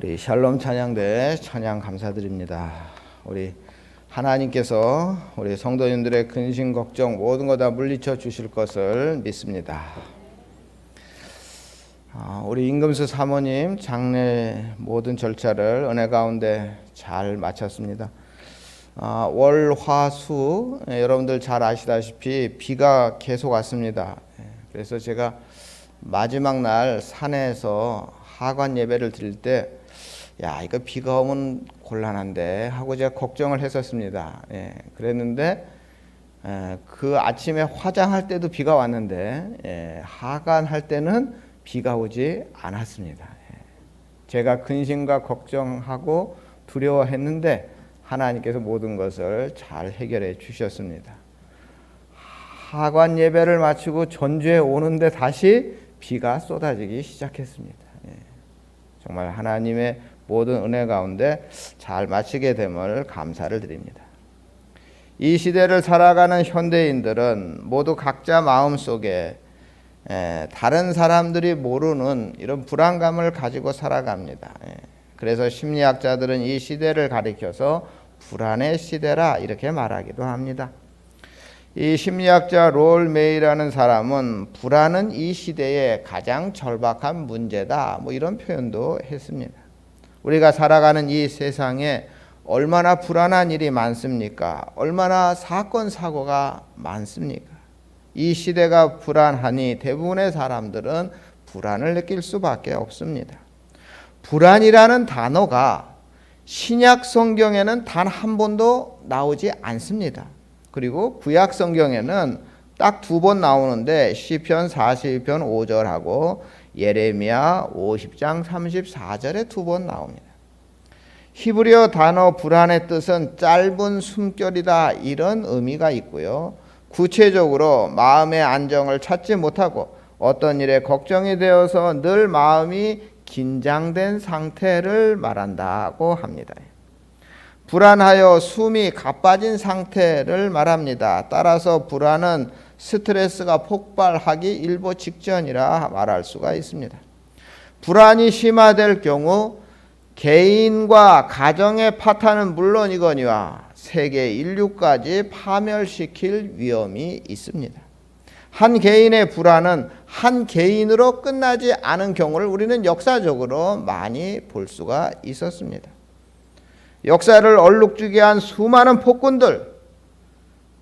우리 샬롬 찬양대 찬양 감사드립니다. 우리 하나님께서 우리 성도님들의 근심 걱정 모든 거 다 물리쳐 주실 것을 믿습니다. 우리 임금수 사모님 장례 모든 절차를 은혜 가운데 잘 마쳤습니다. 월, 화, 수 여러분들 잘 아시다시피 비가 계속 왔습니다. 그래서 제가 마지막 날 산에서 하관 예배를 드릴 때 이거 비가 오면 곤란한데 하고 제가 걱정을 했었습니다. 그랬는데 그 아침에 화장할 때도 비가 왔는데 하관할 때는 비가 오지 않았습니다. 제가 근심과 걱정하고 두려워했는데 하나님께서 모든 것을 잘 해결해 주셨습니다. 하관 예배를 마치고 전주에 오는데 다시 비가 쏟아지기 시작했습니다. 정말 하나님의 모든 은혜 가운데 잘 마치게 됨을 감사를 드립니다. 이 시대를 살아가는 현대인들은 모두 각자 마음속에 다른 사람들이 모르는 이런 불안감을 가지고 살아갑니다. 그래서 심리학자들은 이 시대를 가리켜서 불안의 시대라 이렇게 말하기도 합니다. 이 심리학자 롤 메이라는 사람은 불안은 이 시대의 가장 절박한 문제다 이런 표현도 했습니다. 우리가 살아가는 이 세상에 얼마나 불안한 일이 많습니까? 얼마나 사건 사고가 많습니까? 이 시대가 불안하니 대부분의 사람들은 불안을 느낄 수밖에 없습니다. 불안이라는 단어가 신약 성경에는 단 한 번도 나오지 않습니다. 그리고 구약 성경에는 딱 2번 나오는데 시편 41편 5절하고 예레미야 50장 34절에 2번 나옵니다. 히브리어 단어 불안의 뜻은 짧은 숨결이다 이런 의미가 있고요. 구체적으로 마음의 안정을 찾지 못하고 어떤 일에 걱정이 되어서 늘 마음이 긴장된 상태를 말한다고 합니다. 불안하여 숨이 가빠진 상태를 말합니다. 따라서 불안은 스트레스가 폭발하기 일보 직전이라 말할 수가 있습니다. 불안이 심화될 경우 개인과 가정의 파탄은 물론이거니와 세계 인류까지 파멸시킬 위험이 있습니다. 한 개인의 불안은 한 개인으로 끝나지 않은 경우를 우리는 역사적으로 많이 볼 수가 있었습니다. 역사를 얼룩지게 한 수많은 폭군들,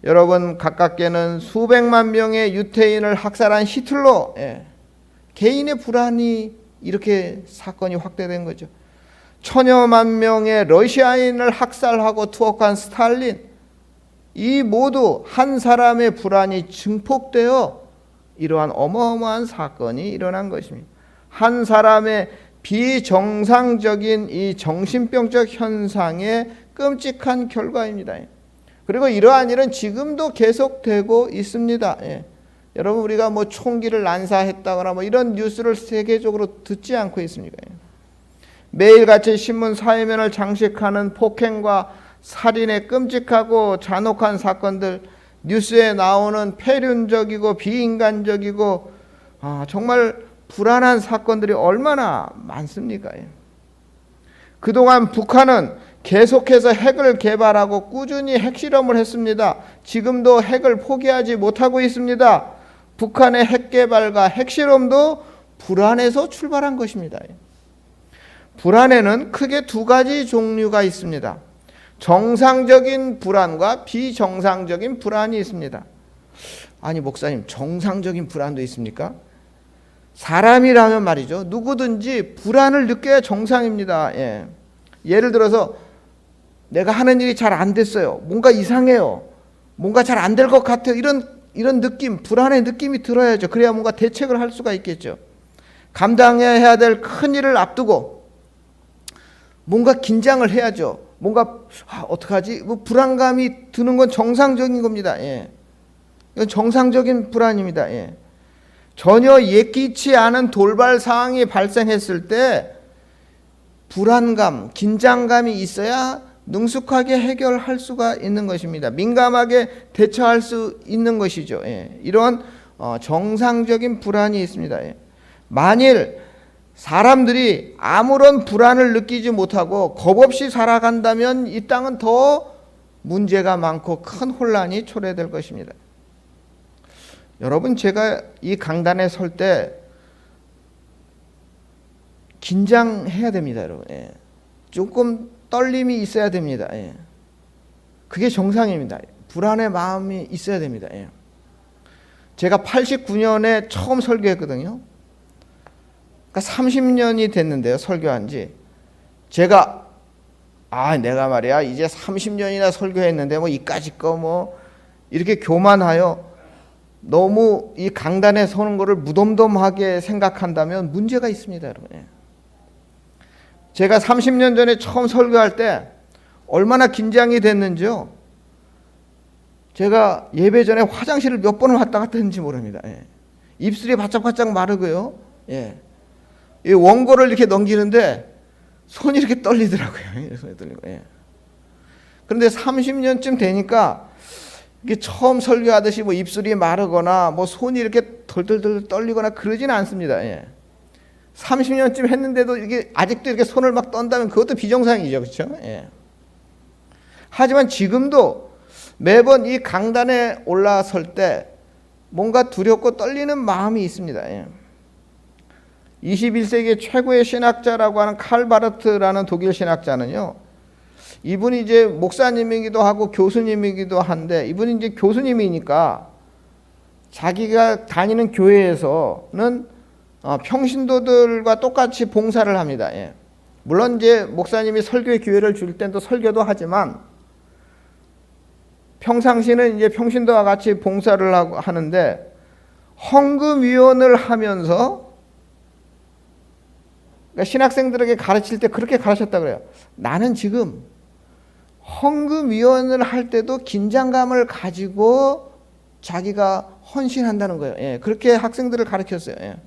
여러분 가깝게는 수백만 명의 유태인을 학살한 히틀러, 개인의 불안이 이렇게 사건이 확대된 거죠. 천여만 명의 러시아인을 학살하고 투옥한 스탈린, 이 모두 한 사람의 불안이 증폭되어 이러한 어마어마한 사건이 일어난 것입니다. 한 사람의 비정상적인 이 정신병적 현상의 끔찍한 결과입니다. 그리고 이러한 일은 지금도 계속되고 있습니다. 여러분 우리가 총기를 난사했다거나 이런 뉴스를 세계적으로 듣지 않고 있습니까? 매일같이 신문 사회면을 장식하는 폭행과 살인의 끔찍하고 잔혹한 사건들, 뉴스에 나오는 폐륜적이고 비인간적이고 정말 불안한 사건들이 얼마나 많습니까? 그동안 북한은 계속해서 핵을 개발하고 꾸준히 핵실험을 했습니다. 지금도 핵을 포기하지 못하고 있습니다. 북한의 핵 개발과 핵실험도 불안에서 출발한 것입니다. 불안에는 크게 2가지 종류가 있습니다. 정상적인 불안과 비정상적인 불안이 있습니다. 아니 목사님, 정상적인 불안도 있습니까? 사람이라면 말이죠. 누구든지 불안을 느껴야 정상입니다. 예를 들어서 내가 하는 일이 잘 안 됐어요. 뭔가 이상해요. 뭔가 잘 안 될 것 같아요. 이런 느낌, 불안의 느낌이 들어야죠. 그래야 뭔가 대책을 할 수가 있겠죠. 감당해야 될 큰 일을 앞두고 뭔가 긴장을 해야죠. 뭔가 어떡하지? 불안감이 드는 건 정상적인 겁니다. 이건 정상적인 불안입니다. 전혀 예기치 않은 돌발 상황이 발생했을 때 불안감, 긴장감이 있어야 능숙하게 해결할 수가 있는 것입니다. 민감하게 대처할 수 있는 것이죠. 이런 정상적인 불안이 있습니다. 만일 사람들이 아무런 불안을 느끼지 못하고 겁 없이 살아간다면 이 땅은 더 문제가 많고 큰 혼란이 초래될 것입니다. 여러분, 제가 이 강단에 설 때 긴장해야 됩니다, 여러분. 예. 조금 떨림이 있어야 됩니다. 예. 그게 정상입니다. 불안의 마음이 있어야 됩니다. 예. 제가 89년에 처음 설교했거든요. 그러니까 30년이 됐는데요, 설교한 지. 제가 내가 말이야 이제 30년이나 설교했는데 뭐 이까짓 거 뭐 이렇게 교만하여 너무 이 강단에 서는 거를 무덤덤하게 생각한다면 문제가 있습니다, 여러분. 예. 제가 30년 전에 처음 설교할 때 얼마나 긴장이 됐는지요. 제가 예배 전에 화장실을 몇 번을 왔다 갔다 했는지 모릅니다. 예. 입술이 바짝바짝 마르고요. 예. 이 원고를 이렇게 넘기는데 손이 이렇게 떨리더라고요. 손이 떨리고. 예. 그런데 30년쯤 되니까 이게 처음 설교하듯이 뭐 입술이 마르거나 뭐 손이 이렇게 덜덜덜 떨리거나 그러지는 않습니다. 예. 30년쯤 했는데도 이게 아직도 이렇게 손을 막 떤다면 그것도 비정상이죠, 그렇죠? 예. 하지만 지금도 매번 이 강단에 올라설 때 뭔가 두렵고 떨리는 마음이 있습니다. 예. 21세기 최고의 신학자라고 하는 칼 바르트라는 독일 신학자는요, 이분이 이제 목사님이기도 하고 교수님이기도 한데, 이분이 이제 교수님이니까 자기가 다니는 교회에서는 평신도들과 똑같이 봉사를 합니다. 예. 물론 이제 목사님이 설교의 기회를 줄 땐 또 설교도 하지만 평상시는 이제 평신도와 같이 봉사를 하는데 헌금위원을 하면서, 그러니까 신학생들에게 가르칠 때 그렇게 가르쳤다 그래요. 나는 지금 헌금위원을 할 때도 긴장감을 가지고 자기가 헌신한다는 거예요. 예, 그렇게 학생들을 가르쳤어요. 예.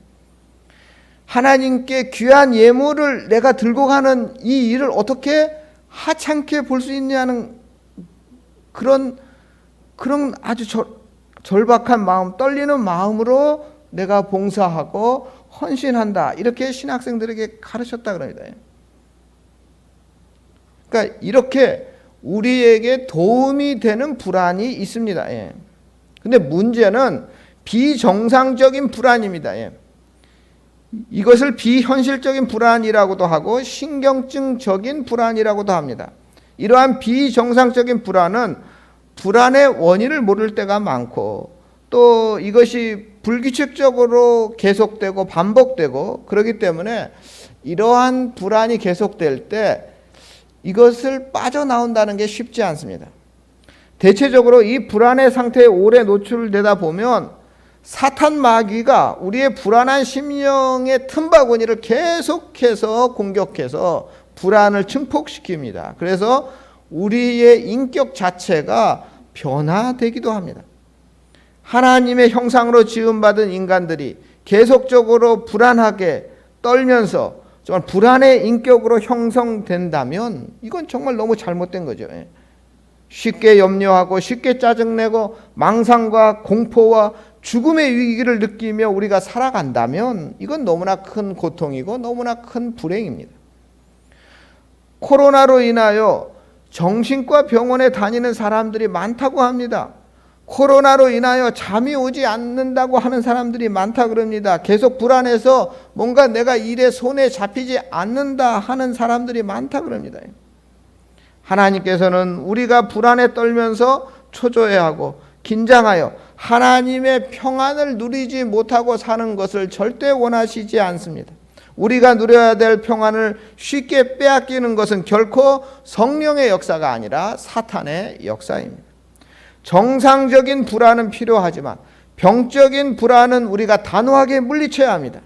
하나님께 귀한 예물을 내가 들고 가는 이 일을 어떻게 하찮게 볼 수 있냐는 그런 아주 절박한 마음, 떨리는 마음으로 내가 봉사하고 헌신한다. 이렇게 신학생들에게 가르쳤다 그럽니다. 그러니까 이렇게 우리에게 도움이 되는 불안이 있습니다. 예. 근데 문제는 비정상적인 불안입니다. 예. 이것을 비현실적인 불안이라고도 하고 신경증적인 불안이라고도 합니다. 이러한 비정상적인 불안은 불안의 원인을 모를 때가 많고, 또 이것이 불규칙적으로 계속되고 반복되고 그렇기 때문에 이러한 불안이 계속될 때 이것을 빠져나온다는 게 쉽지 않습니다. 대체적으로 이 불안의 상태에 오래 노출되다 보면 사탄 마귀가 우리의 불안한 심령의 틈바구니를 계속해서 공격해서 불안을 증폭시킵니다. 그래서 우리의 인격 자체가 변화되기도 합니다. 하나님의 형상으로 지음받은 인간들이 계속적으로 불안하게 떨면서 정말 불안의 인격으로 형성된다면 이건 정말 너무 잘못된 거죠. 쉽게 염려하고 쉽게 짜증내고 망상과 공포와 죽음의 위기를 느끼며 우리가 살아간다면 이건 너무나 큰 고통이고 너무나 큰 불행입니다. 코로나로 인하여 정신과 병원에 다니는 사람들이 많다고 합니다. 코로나로 인하여 잠이 오지 않는다고 하는 사람들이 많다 그럽니다. 계속 불안해서 뭔가 내가 일에 손에 잡히지 않는다 하는 사람들이 많다 그럽니다. 하나님께서는 우리가 불안에 떨면서 초조해하고 긴장하여 하나님의 평안을 누리지 못하고 사는 것을 절대 원하시지 않습니다. 우리가 누려야 될 평안을 쉽게 빼앗기는 것은 결코 성령의 역사가 아니라 사탄의 역사입니다. 정상적인 불안은 필요하지만 병적인 불안은 우리가 단호하게 물리쳐야 합니다.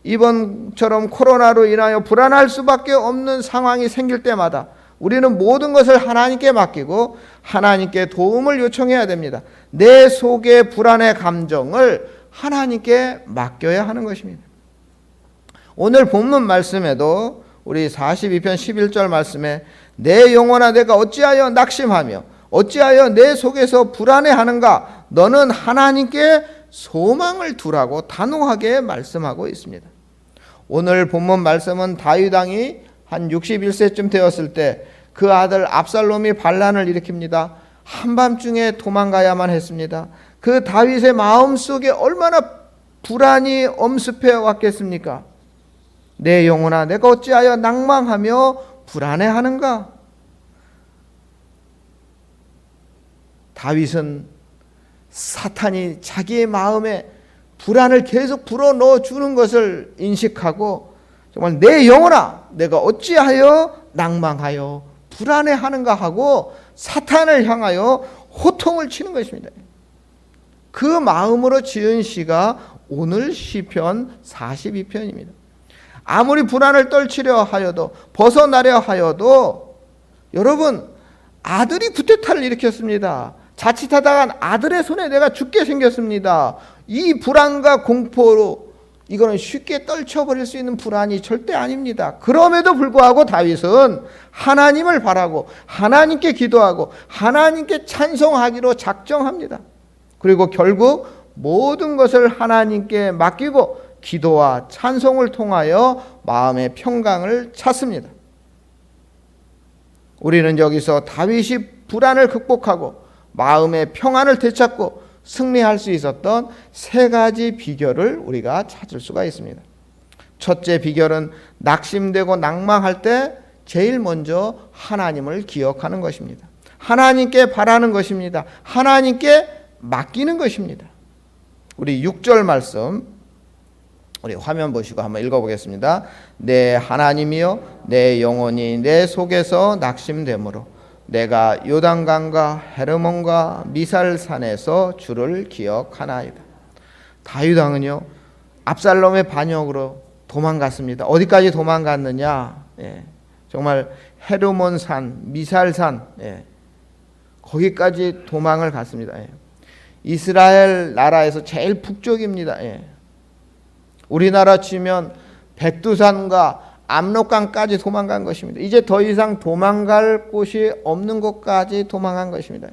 이번처럼 코로나로 인하여 불안할 수밖에 없는 상황이 생길 때마다 우리는 모든 것을 하나님께 맡기고 하나님께 도움을 요청해야 됩니다. 내 속의 불안의 감정을 하나님께 맡겨야 하는 것입니다. 오늘 본문 말씀에도 우리 42편 11절 말씀에 내 영혼아 내가 어찌하여 낙심하며 어찌하여 내 속에서 불안해하는가? 너는 하나님께 소망을 두라고 단호하게 말씀하고 있습니다. 오늘 본문 말씀은 다윗 왕이 한 61세쯤 되었을 때 그 아들 압살롬이 반란을 일으킵니다. 한밤중에 도망가야만 했습니다. 그 다윗의 마음속에 얼마나 불안이 엄습해 왔겠습니까? 내 영혼아, 내가 어찌하여 낭망하며 불안해하는가? 다윗은 사탄이 자기의 마음에 불안을 계속 불어넣어 주는 것을 인식하고 정말 내 영혼아, 내가 어찌하여 낭망하여 불안해하는가 하고 사탄을 향하여 호통을 치는 것입니다. 그 마음으로 지은 시가 오늘 시편 42편입니다. 아무리 불안을 떨치려 하여도 벗어나려 하여도 여러분 아들이 구테타를 일으켰습니다. 자칫하다가 아들의 손에 내가 죽게 생겼습니다. 이 불안과 공포로 이거는 쉽게 떨쳐버릴 수 있는 불안이 절대 아닙니다. 그럼에도 불구하고 다윗은 하나님을 바라고 하나님께 기도하고 하나님께 찬송하기로 작정합니다. 그리고 결국 모든 것을 하나님께 맡기고 기도와 찬송을 통하여 마음의 평강을 찾습니다. 우리는 여기서 다윗이 불안을 극복하고 마음의 평안을 되찾고 승리할 수 있었던 세 가지 비결을 우리가 찾을 수가 있습니다. 첫째 비결은 낙심되고 낭망할 때 제일 먼저 하나님을 기억하는 것입니다. 하나님께 바라는 것입니다. 하나님께 맡기는 것입니다. 우리 6절 말씀 우리 화면 보시고 한번 읽어보겠습니다. 내 하나님이여 내 영혼이 내 속에서 낙심되므로 내가 요단강과 헤르몬과 미살산에서 주를 기억하나이다. 다윗 왕은요 압살롬의 반역으로 도망갔습니다. 어디까지 도망갔느냐? 정말 헤르몬산, 미살산 거기까지 도망을 갔습니다. 이스라엘 나라에서 제일 북쪽입니다. 우리나라 치면 백두산과 압록강까지 도망간 것입니다. 이제 더 이상 도망갈 곳이 없는 곳까지 도망간 것입니다.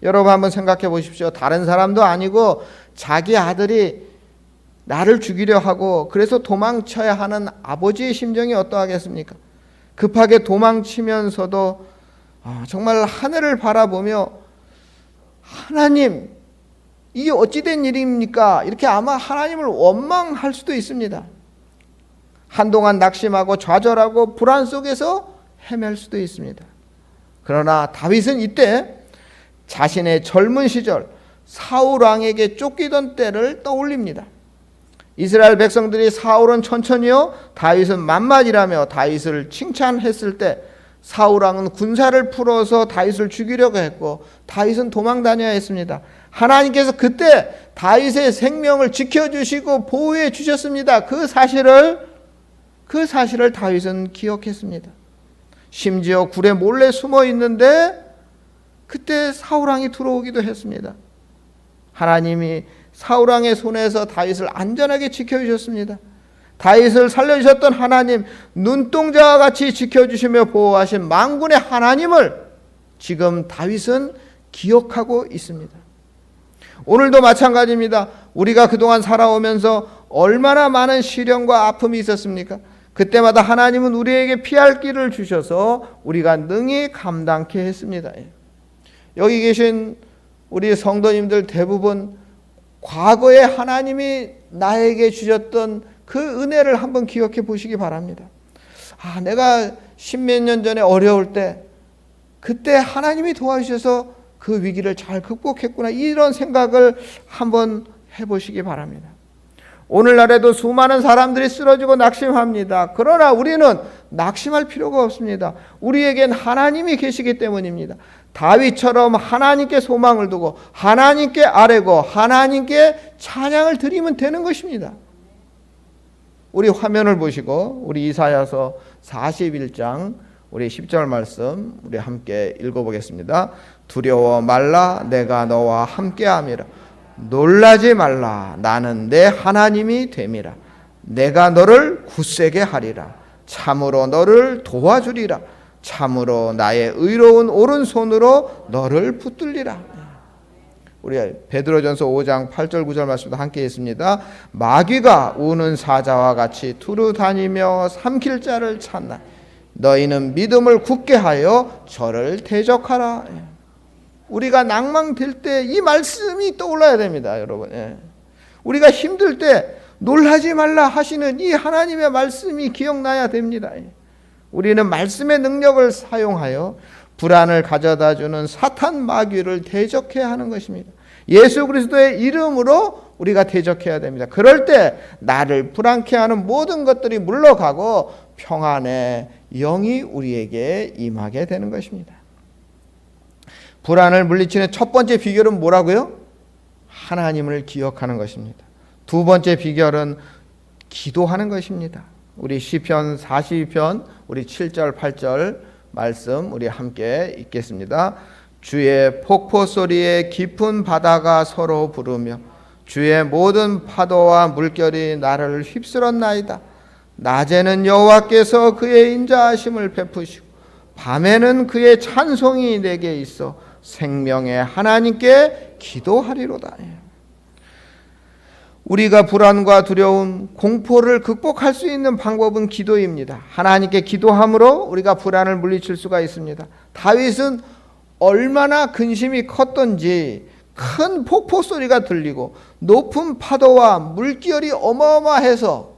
여러분 한번 생각해 보십시오. 다른 사람도 아니고 자기 아들이 나를 죽이려 하고 그래서 도망쳐야 하는 아버지의 심정이 어떠하겠습니까? 급하게 도망치면서도 정말 하늘을 바라보며 하나님 이게 어찌된 일입니까? 이렇게 아마 하나님을 원망할 수도 있습니다. 한동안 낙심하고 좌절하고 불안 속에서 헤맬 수도 있습니다. 그러나 다윗은 이때 자신의 젊은 시절 사울 왕에게 쫓기던 때를 떠올립니다. 이스라엘 백성들이 사울은 천천히요 다윗은 만만이라며 다윗을 칭찬했을 때 사울 왕은 군사를 풀어서 다윗을 죽이려고 했고 다윗은 도망 다녀야 했습니다. 하나님께서 그때 다윗의 생명을 지켜주시고 보호해 주셨습니다. 그 사실을 다윗은 기억했습니다. 심지어 굴에 몰래 숨어 있는데 그때 사울왕이 들어오기도 했습니다. 하나님이 사울왕의 손에서 다윗을 안전하게 지켜주셨습니다. 다윗을 살려주셨던 하나님, 눈동자와 같이 지켜주시며 보호하신 만군의 하나님을 지금 다윗은 기억하고 있습니다. 오늘도 마찬가지입니다. 우리가 그동안 살아오면서 얼마나 많은 시련과 아픔이 있었습니까? 그때마다 하나님은 우리에게 피할 길을 주셔서 우리가 능히 감당케 했습니다. 여기 계신 우리 성도님들 대부분 과거에 하나님이 나에게 주셨던 그 은혜를 한번 기억해 보시기 바랍니다. 내가 십몇 년 전에 어려울 때 그때 하나님이 도와주셔서 그 위기를 잘 극복했구나, 이런 생각을 한번 해보시기 바랍니다. 오늘날에도 수많은 사람들이 쓰러지고 낙심합니다. 그러나 우리는 낙심할 필요가 없습니다. 우리에겐 하나님이 계시기 때문입니다. 다윗처럼 하나님께 소망을 두고 하나님께 아뢰고 하나님께 찬양을 드리면 되는 것입니다. 우리 화면을 보시고 우리 이사야서 41장 우리 10절 말씀 우리 함께 읽어보겠습니다. 두려워 말라, 내가 너와 함께함이라. 놀라지 말라, 나는 내 하나님이 됨이라. 내가 너를 굳세게 하리라. 참으로 너를 도와주리라. 참으로 나의 의로운 오른손으로 너를 붙들리라. 우리 베드로전서 5장 8절 9절 말씀도 함께 있습니다. 마귀가 우는 사자와 같이 두루 다니며 삼킬 자를 찾나 너희는 믿음을 굳게 하여 저를 대적하라. 우리가 낭망될 때 이 말씀이 떠올라야 됩니다, 여러분. 우리가 힘들 때 놀라지 말라 하시는 이 하나님의 말씀이 기억나야 됩니다. 우리는 말씀의 능력을 사용하여 불안을 가져다주는 사탄 마귀를 대적해야 하는 것입니다. 예수 그리스도의 이름으로 우리가 대적해야 됩니다. 그럴 때 나를 불안케 하는 모든 것들이 물러가고 평안의 영이 우리에게 임하게 되는 것입니다. 불안을 물리치는 첫 번째 비결은 뭐라고요? 하나님을 기억하는 것입니다. 두 번째 비결은 기도하는 것입니다. 우리 시편 42편 우리 7절 8절 말씀 우리 함께 읽겠습니다. 주의 폭포 소리에 깊은 바다가 서로 부르며 주의 모든 파도와 물결이 나를 휩쓸었나이다. 낮에는 여호와께서 그의 인자하심을 베푸시고 밤에는 그의 찬송이 내게 있어 생명의 하나님께 기도하리로다. 우리가 불안과 두려움, 공포를 극복할 수 있는 방법은 기도입니다. 하나님께 기도함으로 우리가 불안을 물리칠 수가 있습니다. 다윗은 얼마나 근심이 컸던지 큰 폭포 소리가 들리고 높은 파도와 물결이 어마어마해서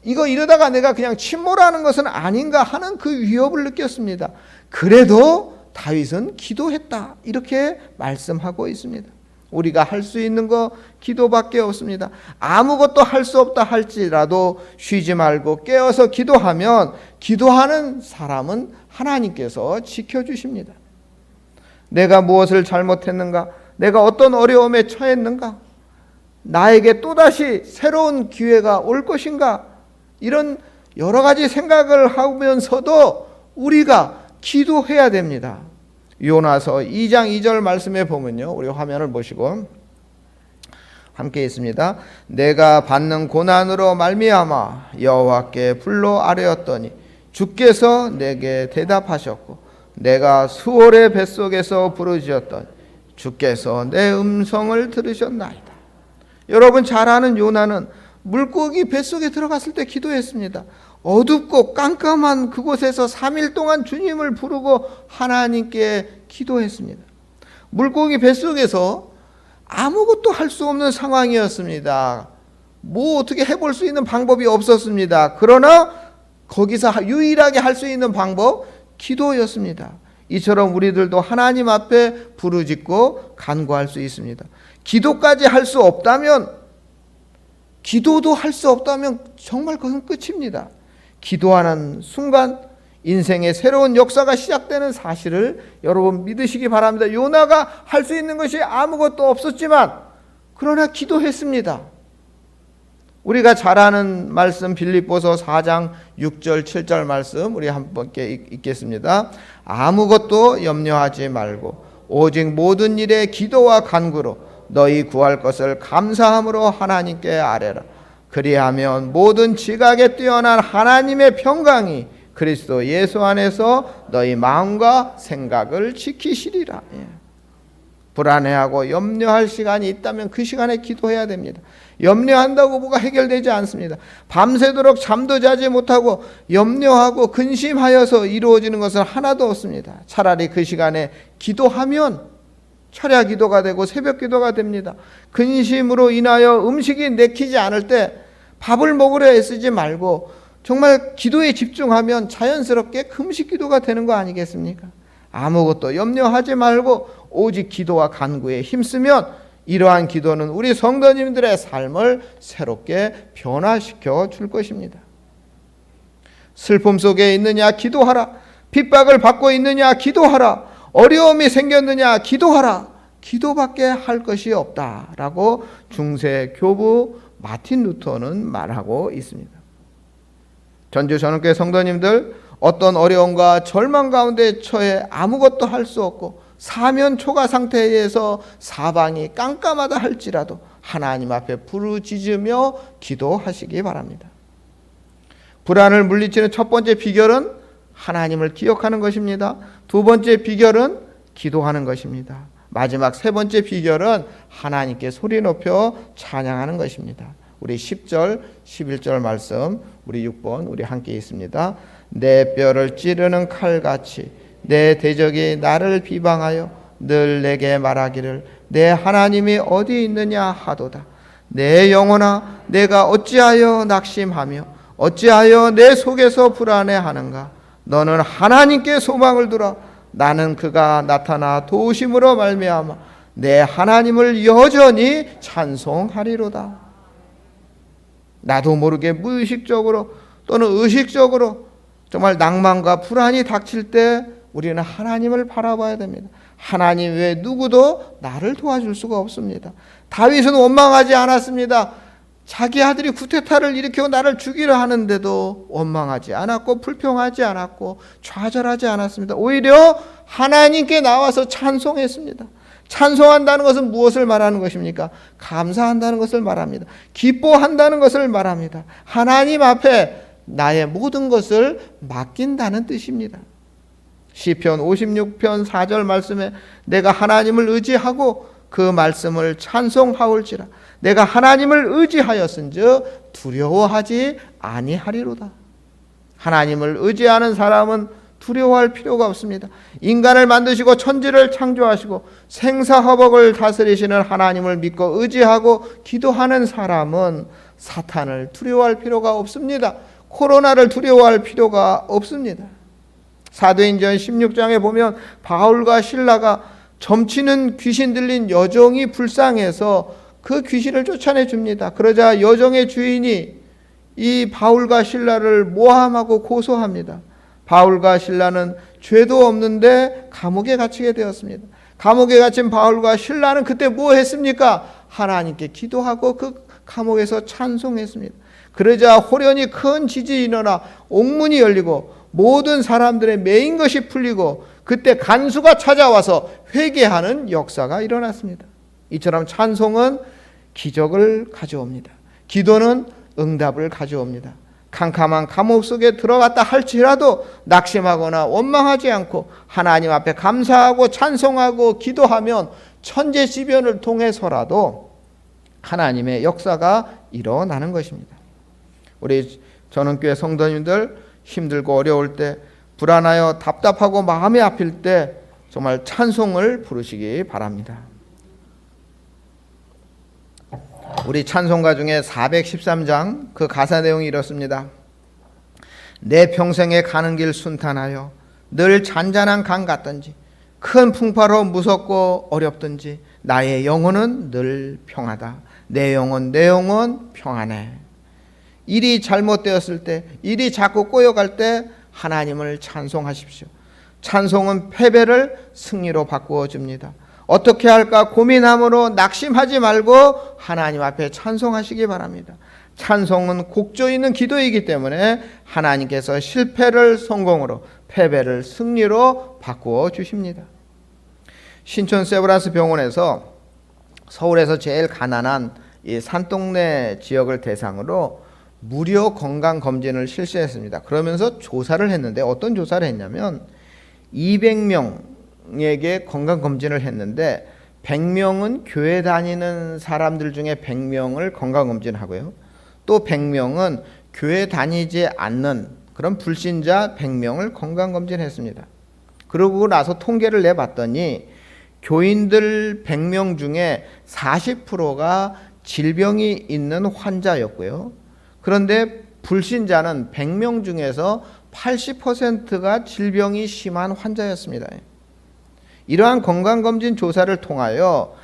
이거 이러다가 내가 그냥 침몰하는 것은 아닌가 하는 그 위협을 느꼈습니다. 그래도 다윗은 기도했다, 이렇게 말씀하고 있습니다. 우리가 할 수 있는 거 기도밖에 없습니다. 아무것도 할 수 없다 할지라도 쉬지 말고 깨어서 기도하면 기도하는 사람은 하나님께서 지켜주십니다. 내가 무엇을 잘못했는가? 내가 어떤 어려움에 처했는가? 나에게 또다시 새로운 기회가 올 것인가? 이런 여러 가지 생각을 하면서도 우리가 기도해야 됩니다. 요나서 2장 2절 말씀에 보면요, 우리 화면을 보시고 함께 있습니다. 내가 받는 고난으로 말미암아 여호와께 불러 아뢰었더니 주께서 내게 대답하셨고 내가 수월의 뱃속에서 부르짖었더니 주께서 내 음성을 들으셨나이다. 여러분 잘 아는 요나는 물고기 뱃속에 들어갔을 때 기도했습니다. 어둡고 깜깜한 그곳에서 3일 동안 주님을 부르고 하나님께 기도했습니다. 물고기 뱃속에서 아무것도 할 수 없는 상황이었습니다. 뭐 어떻게 해볼 수 있는 방법이 없었습니다. 그러나 거기서 유일하게 할 수 있는 방법, 기도였습니다. 이처럼 우리들도 하나님 앞에 부르짖고 간구할 수 있습니다. 기도까지 할 수 없다면, 기도도 할 수 없다면 정말 그건 끝입니다. 기도하는 순간 인생의 새로운 역사가 시작되는 사실을 여러분 믿으시기 바랍니다. 요나가 할 수 있는 것이 아무것도 없었지만 그러나 기도했습니다. 우리가 잘 아는 말씀 빌립보서 4장 6절 7절 말씀 우리 함께 읽겠습니다. 아무것도 염려하지 말고 오직 모든 일에 기도와 간구로 너희 구할 것을 감사함으로 하나님께 아뢰라. 그리하면 모든 지각에 뛰어난 하나님의 평강이 그리스도 예수 안에서 너희 마음과 생각을 지키시리라. 불안해하고 염려할 시간이 있다면 그 시간에 기도해야 됩니다. 염려한다고 뭐가 해결되지 않습니다. 밤새도록 잠도 자지 못하고 염려하고 근심하여서 이루어지는 것은 하나도 없습니다. 차라리 그 시간에 기도하면 철야 기도가 되고 새벽 기도가 됩니다. 근심으로 인하여 음식이 내키지 않을 때 밥을 먹으려 애쓰지 말고 정말 기도에 집중하면 자연스럽게 금식 기도가 되는 거 아니겠습니까? 아무것도 염려하지 말고 오직 기도와 간구에 힘쓰면 이러한 기도는 우리 성도님들의 삶을 새롭게 변화시켜 줄 것입니다. 슬픔 속에 있느냐 기도하라. 핍박을 받고 있느냐 기도하라. 어려움이 생겼느냐 기도하라. 기도밖에 할 것이 없다라고 중세 교부 마틴 루터는 말하고 있습니다. 전주 전원교회 성도님들, 어떤 어려움과 절망 가운데 처해 아무것도 할 수 없고 사면 초가 상태에서 사방이 깜깜하다 할지라도 하나님 앞에 부르짖으며 기도하시기 바랍니다. 불안을 물리치는 첫 번째 비결은 하나님을 기억하는 것입니다. 두 번째 비결은 기도하는 것입니다. 마지막 세 번째 비결은 하나님께 소리 높여 찬양하는 것입니다. 우리 10절, 11절 말씀, 우리 6번 우리 함께 있습니다. 내 뼈를 찌르는 칼같이 내 대적이 나를 비방하여 늘 내게 말하기를 내 하나님이 어디 있느냐 하도다. 내 영혼아, 내가 어찌하여 낙심하며 어찌하여 내 속에서 불안해하는가? 너는 하나님께 소망을 두라. 나는 그가 나타나 도우심으로 말미암아 내 하나님을 여전히 찬송하리로다. 나도 모르게 무의식적으로 또는 의식적으로 정말 낭만과 불안이 닥칠 때 우리는 하나님을 바라봐야 됩니다. 하나님 외에 누구도 나를 도와줄 수가 없습니다. 다윗은 원망하지 않았습니다. 자기 아들이 쿠데타를 일으키고 나를 죽이려 하는데도 원망하지 않았고 불평하지 않았고 좌절하지 않았습니다. 오히려 하나님께 나와서 찬송했습니다. 찬송한다는 것은 무엇을 말하는 것입니까? 감사한다는 것을 말합니다. 기뻐한다는 것을 말합니다. 하나님 앞에 나의 모든 것을 맡긴다는 뜻입니다. 시편 56편 4절 말씀에 내가 하나님을 의지하고 그 말씀을 찬송하올지라. 내가 하나님을 의지하였은즉 두려워하지 아니하리로다. 하나님을 의지하는 사람은 두려워할 필요가 없습니다. 인간을 만드시고 천지를 창조하시고 생사화복을 다스리시는 하나님을 믿고 의지하고 기도하는 사람은 사탄을 두려워할 필요가 없습니다. 코로나를 두려워할 필요가 없습니다. 사도행전 16장에 보면 바울과 실라가 점치는 귀신 들린 여종이 불쌍해서 그 귀신을 쫓아내 줍니다. 그러자 여종의 주인이 이 바울과 실라를 모함하고 고소합니다. 바울과 실라는 죄도 없는데 감옥에 갇히게 되었습니다. 감옥에 갇힌 바울과 실라는 그때 뭐 했습니까? 하나님께 기도하고 그 감옥에서 찬송했습니다. 그러자 호련히 큰 지진이 일어나 옥문이 열리고 모든 사람들의 매인 것이 풀리고 그때 간수가 찾아와서 회개하는 역사가 일어났습니다. 이처럼 찬송은 기적을 가져옵니다. 기도는 응답을 가져옵니다. 캄캄한 감옥 속에 들어갔다 할지라도 낙심하거나 원망하지 않고 하나님 앞에 감사하고 찬송하고 기도하면 천재지변을 통해서라도 하나님의 역사가 일어나는 것입니다. 우리 전원교회 성도님들 힘들고 어려울 때, 불안하여 답답하고 마음이 아플 때 정말 찬송을 부르시기 바랍니다. 우리 찬송가 중에 413장 그 가사 내용이 이렇습니다. 내 평생에 가는 길 순탄하여 늘 잔잔한 강 같던지 큰 풍파로 무섭고 어렵던지 나의 영혼은 늘 평하다. 내 영혼 평안해. 일이 잘못되었을 때, 일이 자꾸 꼬여갈 때 하나님을 찬송하십시오. 찬송은 패배를 승리로 바꾸어 줍니다. 어떻게 할까 고민함으로 낙심하지 말고 하나님 앞에 찬송하시기 바랍니다. 찬송은 곡조 있는 기도이기 때문에 하나님께서 실패를 성공으로, 패배를 승리로 바꾸어 주십니다. 신촌 세브란스 병원에서 서울에서 제일 가난한 이 산동네 지역을 대상으로 무료 건강검진을 실시했습니다. 그러면서 조사를 했는데 어떤 조사를 했냐면 200명에게 건강검진을 했는데 100명은 교회 다니는 사람들 중에 100명을 건강검진하고요. 또 100명은 교회 다니지 않는 그런 불신자 100명을 건강검진했습니다. 그러고 나서 통계를 내봤더니 교인들 100명 중에 40%가 질병이 있는 환자였고요. 그런데 불신자는 100명 중에서 80%가 질병이 심한 환자였습니다. 이러한 건강검진 조사를 통하여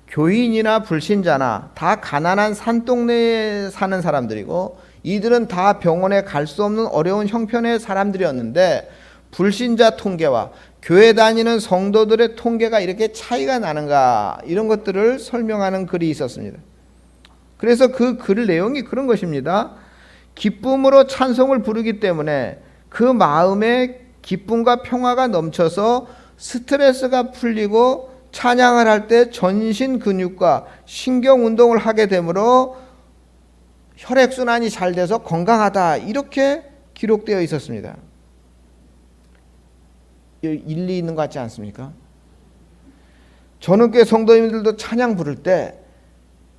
교인이나 불신자나 다 가난한 산동네에 사는 사람들이고 이들은 다 병원에 갈 수 없는 어려운 형편의 사람들이었는데 불신자 통계와 교회 다니는 성도들의 통계가 이렇게 차이가 나는가, 이런 것들을 설명하는 글이 있었습니다. 그래서 그 글 내용이 그런 것입니다. 기쁨으로 찬송을 부르기 때문에 그 마음에 기쁨과 평화가 넘쳐서 스트레스가 풀리고 찬양을 할 때 전신 근육과 신경 운동을 하게 되므로 혈액순환이 잘 돼서 건강하다, 이렇게 기록되어 있었습니다. 일리 있는 것 같지 않습니까? 전원교회 성도님들도 찬양 부를 때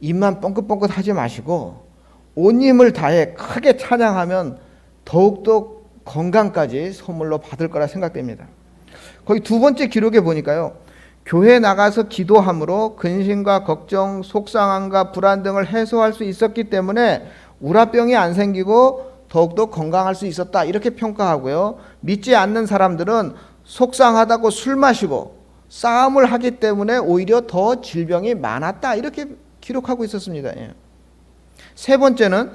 입만 뻥긋뻥긋 하지 마시고 온 힘을 다해 크게 찬양하면 더욱더 건강까지 선물로 받을 거라 생각됩니다. 거기 두 번째 기록에 보니까요, 교회 나가서 기도함으로 근심과 걱정, 속상함과 불안 등을 해소할 수 있었기 때문에 우라병이 안 생기고 더욱더 건강할 수 있었다, 이렇게 평가하고요, 믿지 않는 사람들은 속상하다고 술 마시고 싸움을 하기 때문에 오히려 더 질병이 많았다, 이렇게 기록하고 있었습니다. 세 번째는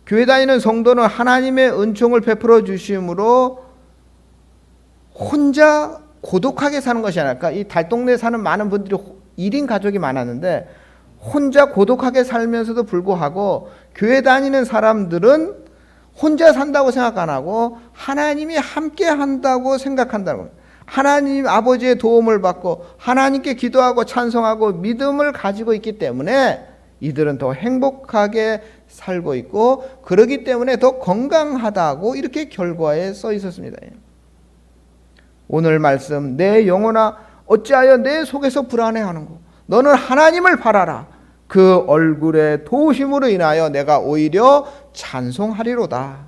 교회 다니는 성도는 하나님의 은총을 베풀어 주심으로 혼자 고독하게 사는 것이 아닐까. 이 달동네에 사는 많은 분들이 1인 가족이 많았는데 혼자 고독하게 살면서도 불구하고 교회 다니는 사람들은 혼자 산다고 생각 안 하고 하나님이 함께 한다고 생각한다는 겁니다. 하나님 아버지의 도움을 받고 하나님께 기도하고 찬송하고 믿음을 가지고 있기 때문에 이들은 더 행복하게 살고 있고 그러기 때문에 더 건강하다고 이렇게 결과에 써 있었습니다. 오늘 말씀, 내 영혼아 어찌하여 내 속에서 불안해하는고 너는 하나님을 바라라. 그 얼굴의 도우심으로 인하여 내가 오히려 찬송하리로다.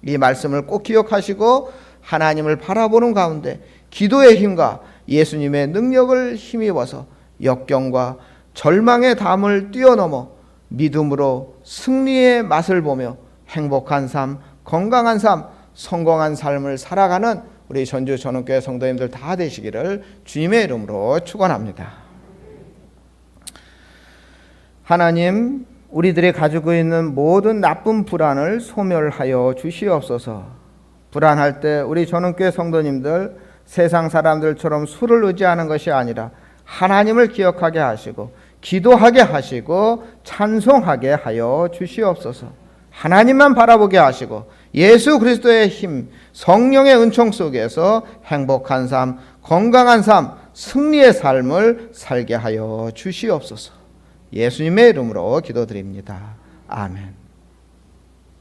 이 말씀을 꼭 기억하시고 하나님을 바라보는 가운데 기도의 힘과 예수님의 능력을 힘입어서 역경과 절망의 담을 뛰어넘어 믿음으로 승리의 맛을 보며 행복한 삶, 건강한 삶, 성공한 삶을 살아가는 우리 전주 전원교회 성도님들 다 되시기를 주님의 이름으로 축원합니다. 하나님, 우리들이 가지고 있는 모든 나쁜 불안을 소멸하여 주시옵소서. 불안할 때 우리 전원교회 성도님들 세상 사람들처럼 술을 의지하는 것이 아니라 하나님을 기억하게 하시고 기도하게 하시고 찬송하게 하여 주시옵소서. 하나님만 바라보게 하시고 예수 그리스도의 힘, 성령의 은총 속에서 행복한 삶, 건강한 삶, 승리의 삶을 살게 하여 주시옵소서. 예수님의 이름으로 기도드립니다. 아멘.